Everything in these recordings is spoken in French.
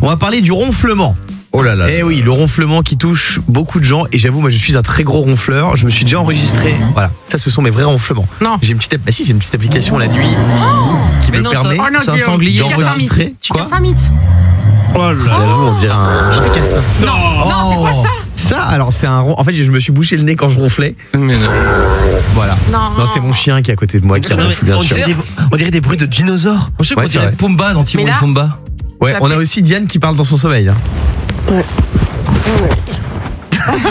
On va parler du ronflement. Oh là là. Eh oui, le ronflement qui touche beaucoup de gens. Et j'avoue, moi je suis un très gros ronfleur. Je me suis déjà enregistré. Voilà, ça ce sont mes vrais ronflements. Non. J'ai une petite application la nuit qui Mais me non, permet c'est un sanglier. Tu casses un d'enregistrer. mythe. Tu Quoi casses un mythe. Oh là là. J'avoue, on dirait un. Je casse ça. Non, c'est quoi ça? Ça, alors c'est un. En fait, je me suis bouché le nez quand je ronflais. Mais non. Voilà. Non. C'est mon chien qui est à côté de moi qui ronfle, bien sûr. On dirait des bruits de dinosaures. Je sais qu'on Ouais, c'est dirait vrai. Pumba dans Timon Mais et là- Pumba. Ouais, on a aussi Diane qui parle dans son sommeil.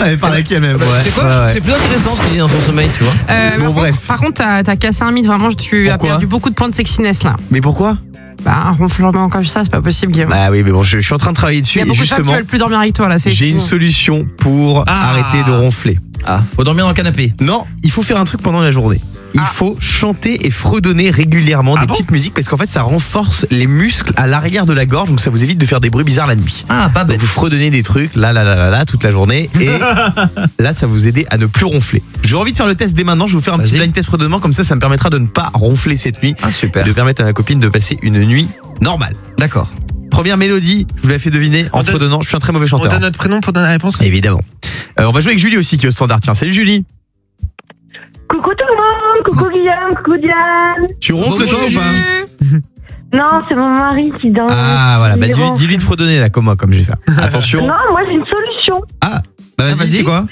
Elle parle avec elle-même. C'est quoi? Je trouve que c'est plus intéressant ce qu'il dit dans son sommeil, tu vois. Bon, bref. Par contre, t'as cassé un mythe, vraiment, tu as Pourquoi perdu beaucoup de points de sexiness là. Mais pourquoi? Bah, un ronflement comme ça, c'est pas possible, Guillaume. Ah oui, mais bon, je suis en train de travailler dessus Il y a et beaucoup de femmes qui justement, veulent plus dormir avec toi là. j'ai une solution pour arrêter de ronfler. Ah, faut dormir dans le canapé. Non, il faut faire un truc pendant la journée. Il faut chanter et fredonner régulièrement des petites musiques parce qu'en fait ça renforce les muscles à l'arrière de la gorge, donc ça vous évite de faire des bruits bizarres la nuit. Ah, pas Donc bête. vous fredonnez des trucs là toute la journée et là ça vous aide à ne plus ronfler. J'ai envie de faire le test dès maintenant, je vais vous faire un petit Vas-y. blind test fredonnement, comme ça me permettra de ne pas ronfler cette nuit Ah, et super. de permettre à ma copine de passer une nuit normale. D'accord. Première mélodie, je vous l'ai fait deviner en On donne- fredonnant, je suis un très mauvais On chanteur. donne notre prénom pour donner la réponse. Évidemment. On va jouer avec Julie aussi qui est au standard. Tiens, salut Julie. Coucou tout le monde, coucou Guillaume, coucou Diane. Tu ronfles toi ou pas? Non, c'est mon mari qui danse. Ah voilà, bah Il ronfle. dis-lui de fredonner là comme moi, comme je vais faire. Attention. Non, moi j'ai une solution. Bah vas-y, vas-y. c'est quoi?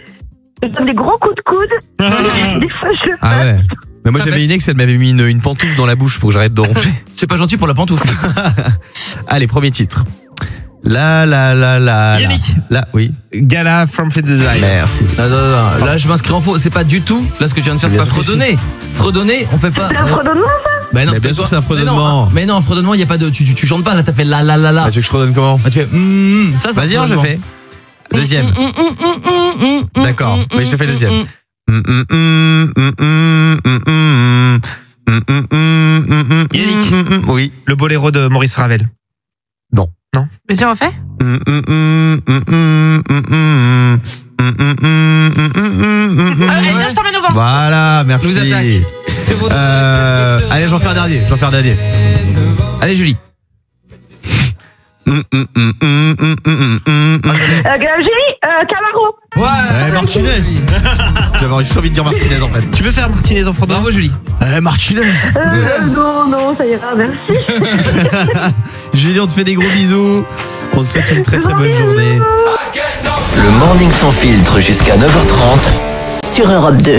Je donne des gros coups de coude. Des fois je le Ah fais. ouais. Mais moi Ah, j'avais bah, une ex, elle m'avait mis une pantoufle dans la bouche pour que j'arrête de ronfler. C'est pas gentil pour la pantoufle. Allez, premier titre. La. Yannick. Là, oui. Gala from the Design. Merci. Non. Là, je m'inscris en faux. C'est pas du tout. Là, ce que tu viens de faire, c'est Bien pas sûr que fredonner. Fredonner, on fait pas. C'est un fredonnement ça? Bah non, Mais c'est bien pas sûr toi. que c'est un fredonnement. Mais non, un fredonnement, il y a pas de. Tu chantes pas. Là, t'as fait la. Bah, tu veux que je redonne comment? Ah, tu fais. Ça, c'est un Vas-y, hein, je fredonnement. fais. Deuxième. D'accord. Oui, je te fais deuxième. Yannick. Oui. Le boléro de Maurice Ravel. Mais si on refait? Je t'emmène au vent. Voilà, merci. Nous attaque. Allez, j'en fais un dernier. Allez, Julie. Julie, Camaro. Eh, Martinez. J'avais juste envie de dire Martinez en fait. Tu peux faire Martinez en fredonnant? Bravo, Julie. Eh, Martinez. Non, ça ira, merci. Julie, on te fait des gros bisous. On te souhaite une très très bonne journée. Le morning sans filtre jusqu'à 9h30 sur Europe 2.